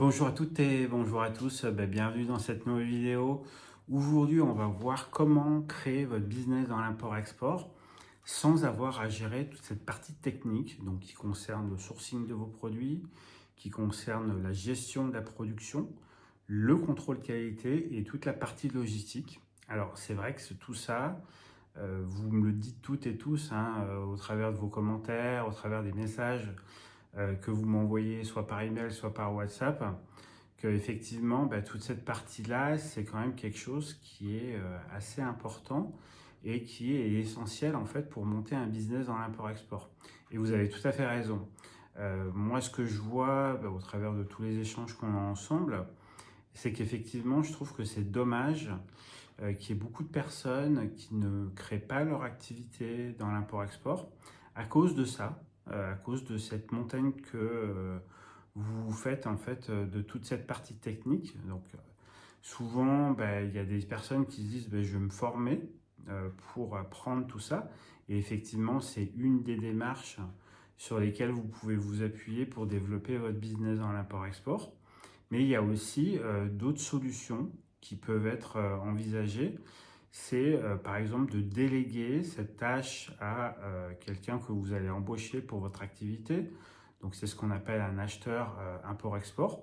Bonjour à toutes et bonjour à tous, bienvenue dans cette nouvelle vidéo. Aujourd'hui, on va voir comment créer votre business dans l'import-export sans avoir à gérer toute cette partie technique, donc qui concerne le sourcing de vos produits, qui concerne la gestion de la production, le contrôle qualité et toute la partie logistique. Alors, c'est vrai que tout ça, vous me le dites toutes et tous hein, au travers de vos commentaires, au travers des messages que vous m'envoyez soit par email, soit par WhatsApp, que effectivement, toute cette partie-là, c'est quand même quelque chose qui est assez important et qui est essentiel en fait pour monter un business dans l'import-export. Et vous avez tout à fait raison. Moi, ce que je vois au travers de tous les échanges qu'on a ensemble, c'est qu'effectivement, je trouve que c'est dommage qu'il y ait beaucoup de personnes qui ne créent pas leur activité dans l'import-export à cause de ça, à cause de cette montagne que vous faites en fait de toute cette partie technique. Donc souvent, il y a des personnes qui se disent je vais me former pour apprendre tout ça. Et effectivement, c'est une des démarches sur lesquelles vous pouvez vous appuyer pour développer votre business dans l'import-export. Mais il y a aussi d'autres solutions qui peuvent être envisagées. C'est par exemple de déléguer cette tâche à quelqu'un que vous allez embaucher pour votre activité. Donc c'est ce qu'on appelle un acheteur import-export.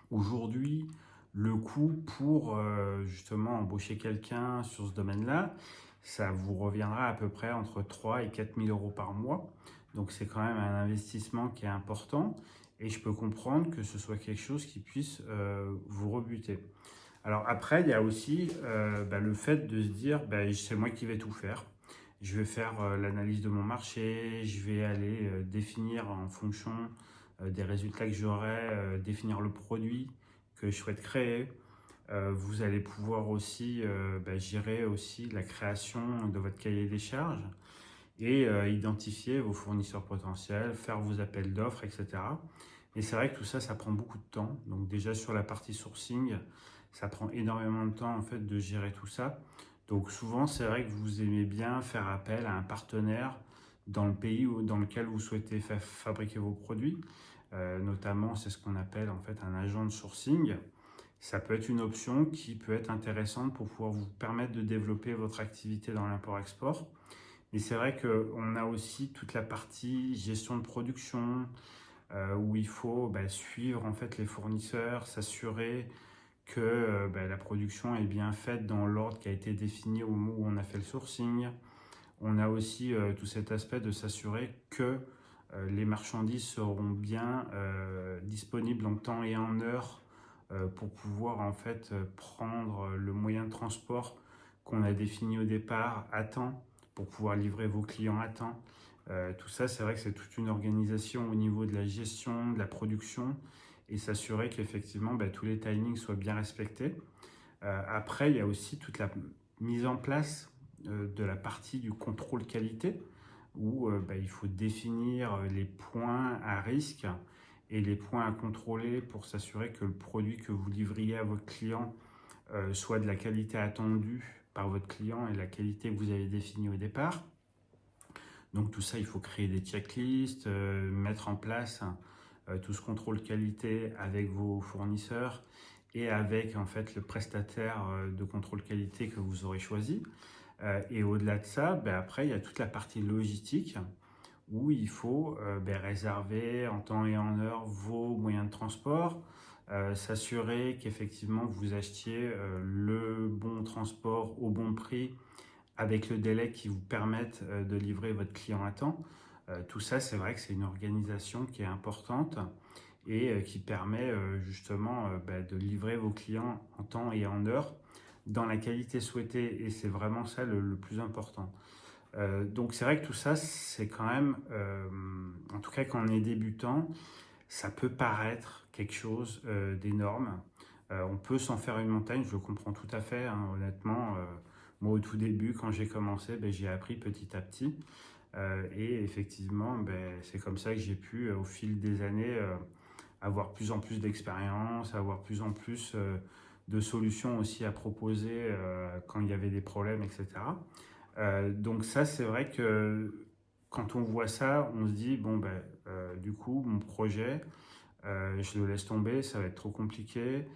Aujourd'hui, le coût pour justement embaucher quelqu'un sur ce domaine-là, ça vous reviendra à peu près entre 3 et 4 000 euros par mois. Donc c'est quand même un investissement qui est important et je peux comprendre que ce soit quelque chose qui puisse vous rebuter. Alors après, il y a aussi le fait de se dire, c'est moi qui vais tout faire. Je vais faire l'analyse de mon marché, je vais aller définir en fonction des résultats que j'aurai, définir le produit que je souhaite créer. Vous allez pouvoir aussi gérer aussi la création de votre cahier des charges et identifier vos fournisseurs potentiels, faire vos appels d'offres, etc. Et c'est vrai que tout ça, ça prend beaucoup de temps. Donc déjà sur la partie sourcing, ça prend énormément de temps en fait de gérer tout ça. Donc souvent, c'est vrai que vous aimez bien faire appel à un partenaire dans le pays dans lequel vous souhaitez fabriquer vos produits. Notamment, c'est ce qu'on appelle en fait un agent de sourcing. Ça peut être une option qui peut être intéressante pour pouvoir vous permettre de développer votre activité dans l'import-export. Mais c'est vrai qu'on a aussi toute la partie gestion de production, où il faut suivre en fait les fournisseurs, s'assurer que la production est bien faite dans l'ordre qui a été défini au moment où on a fait le sourcing. On a aussi tout cet aspect de s'assurer que les marchandises seront bien disponibles en temps et en heure pour pouvoir en fait prendre le moyen de transport qu'on a défini au départ à temps pour pouvoir livrer vos clients à temps. Tout ça, c'est vrai que c'est toute une organisation au niveau de la gestion, de la production et s'assurer qu'effectivement tous les timings soient bien respectés. Après, il y a aussi toute la mise en place de la partie du contrôle qualité où il faut définir les points à risque et les points à contrôler pour s'assurer que le produit que vous livriez à votre client soit de la qualité attendue par votre client et la qualité que vous avez définie au départ. Donc tout ça, il faut créer des checklists, mettre en place tout ce contrôle qualité avec vos fournisseurs et avec en fait le prestataire de contrôle qualité que vous aurez choisi. Et au-delà de ça, après, il y a toute la partie logistique où il faut réserver en temps et en heure vos moyens de transport, s'assurer qu'effectivement vous achetiez le bon transport au bon prix avec le délai qui vous permette de livrer votre client à temps. Tout ça, c'est vrai que c'est une organisation qui est importante et qui permet justement de livrer vos clients en temps et en heure dans la qualité souhaitée et c'est vraiment ça le plus important. Donc c'est vrai que tout ça, c'est quand même, en tout cas quand on est débutant, ça peut paraître quelque chose d'énorme. On peut s'en faire une montagne, je le comprends tout à fait, hein, honnêtement. Moi au tout début, quand j'ai commencé, j'ai appris petit à petit. Et effectivement, c'est comme ça que j'ai pu, au fil des années, avoir plus en plus d'expérience, avoir plus en plus de solutions aussi à proposer quand il y avait des problèmes, etc. Donc ça, c'est vrai que quand on voit ça, on se dit, bon, du coup, mon projet, je le laisse tomber, ça va être trop compliqué.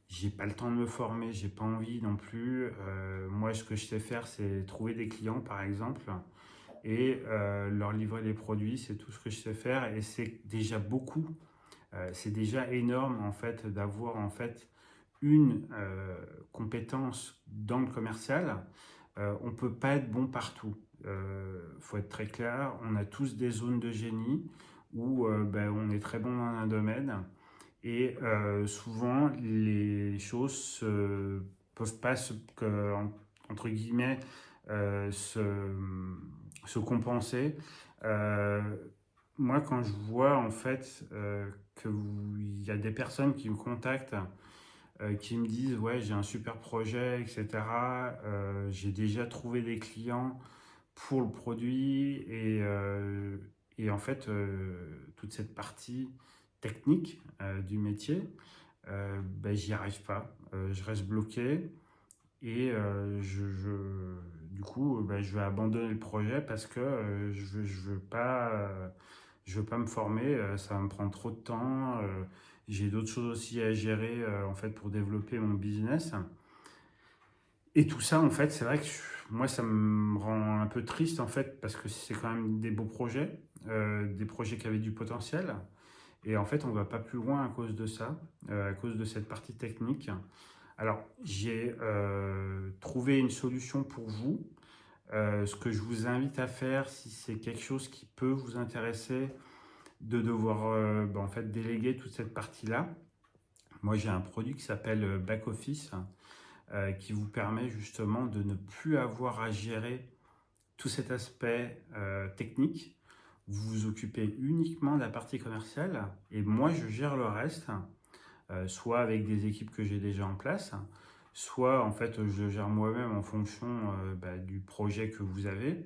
J'ai pas le temps de me former, j'ai pas envie non plus. Moi, ce que je sais faire, c'est trouver des clients, par exemple, et leur livrer les produits. C'est tout ce que je sais faire, et c'est déjà beaucoup. C'est déjà énorme en fait d'avoir en fait une compétence dans le commercial. On ne peut pas être bon partout. Faut être très clair, on a tous des zones de génie où on est très bon dans un domaine, et souvent les choses ne peuvent pas entre guillemets euh, se, se compenser. Euh, Moi, quand je vois en fait qu'il y a des personnes qui me contactent, qui me disent ouais, j'ai un super projet, etc. J'ai déjà trouvé des clients pour le produit, et en fait toute cette partie technique du métier, j'y arrive pas. Je reste bloqué, et du coup je vais abandonner le projet parce que je veux pas me former, ça va me prendre trop de temps. J'ai d'autres choses aussi à gérer en fait pour développer mon business. Et tout ça, en fait, c'est vrai que moi, ça me rend un peu triste, en fait, parce que c'est quand même des beaux projets, des projets qui avaient du potentiel. Et en fait, on va pas plus loin à cause de ça, à cause de cette partie technique. Alors, j'ai trouvé une solution pour vous. Ce que je vous invite à faire, si c'est quelque chose qui peut vous intéresser, de devoir en fait déléguer toute cette partie-là. Moi, j'ai un produit qui s'appelle Back Office, qui vous permet justement de ne plus avoir à gérer tout cet aspect technique. Vous vous occupez uniquement de la partie commerciale, et moi, je gère le reste, soit avec des équipes que j'ai déjà en place, soit en fait je le gère moi-même en fonction du projet que vous avez.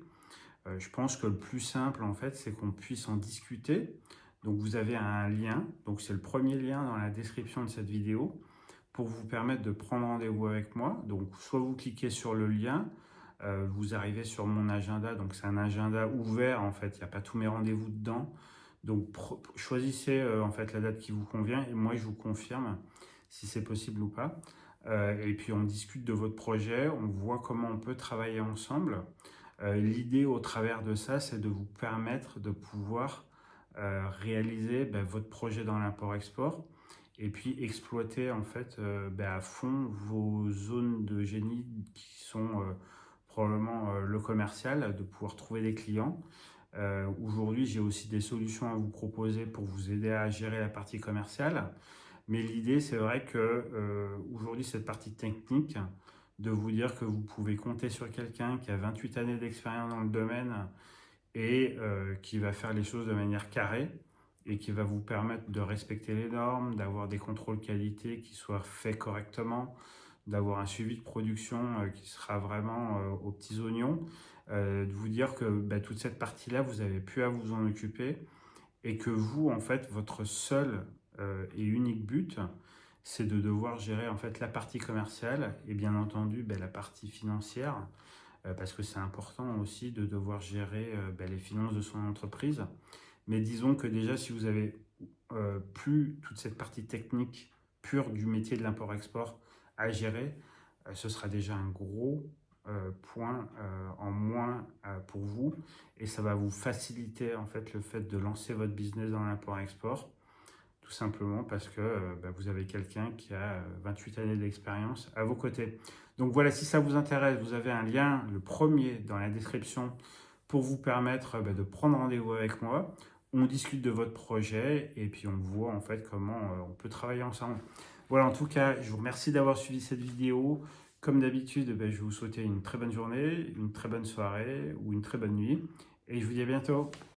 Je pense que le plus simple, en fait, c'est qu'on puisse en discuter. Donc, vous avez un lien. Donc, c'est le premier lien dans la description de cette vidéo pour vous permettre de prendre rendez-vous avec moi. Donc, soit vous cliquez sur le lien, vous arrivez sur mon agenda. Donc, c'est un agenda ouvert, en fait. Il n'y a pas tous mes rendez-vous dedans. Donc, choisissez en fait la date qui vous convient, et moi, je vous confirme si c'est possible ou pas. Et puis, on discute de votre projet, on voit comment on peut travailler ensemble. L'idée au travers de ça, c'est de vous permettre de pouvoir réaliser votre projet dans l'import-export, et puis exploiter en fait à fond vos zones de génie qui sont probablement le commercial, de pouvoir trouver des clients. Aujourd'hui, j'ai aussi des solutions à vous proposer pour vous aider à gérer la partie commerciale. Mais l'idée, c'est vrai que aujourd'hui, cette partie technique, de vous dire que vous pouvez compter sur quelqu'un qui a 28 années d'expérience dans le domaine, et qui va faire les choses de manière carrée, et qui va vous permettre de respecter les normes, d'avoir des contrôles qualité qui soient faits correctement, d'avoir un suivi de production qui sera vraiment aux petits oignons, de vous dire que toute cette partie-là, vous n'avez plus à vous en occuper, et que vous, en fait, votre seul et unique but, c'est de devoir gérer en fait la partie commerciale, et bien entendu la partie financière, parce que c'est important aussi de devoir gérer les finances de son entreprise. Mais disons que déjà, si vous avez plus toute cette partie technique pure du métier de l'import-export à gérer, ce sera déjà un gros point en moins pour vous, et ça va vous faciliter en fait le fait de lancer votre business dans l'import-export, tout simplement parce que vous avez quelqu'un qui a 28 années d'expérience à vos côtés. Donc voilà, si ça vous intéresse, vous avez un lien, le premier dans la description, pour vous permettre de prendre rendez-vous avec moi. On discute de votre projet, et puis on voit en fait comment on peut travailler ensemble. Voilà, en tout cas, je vous remercie d'avoir suivi cette vidéo. Comme d'habitude, je vais vous souhaiter une très bonne journée, une très bonne soirée ou une très bonne nuit, et je vous dis à bientôt.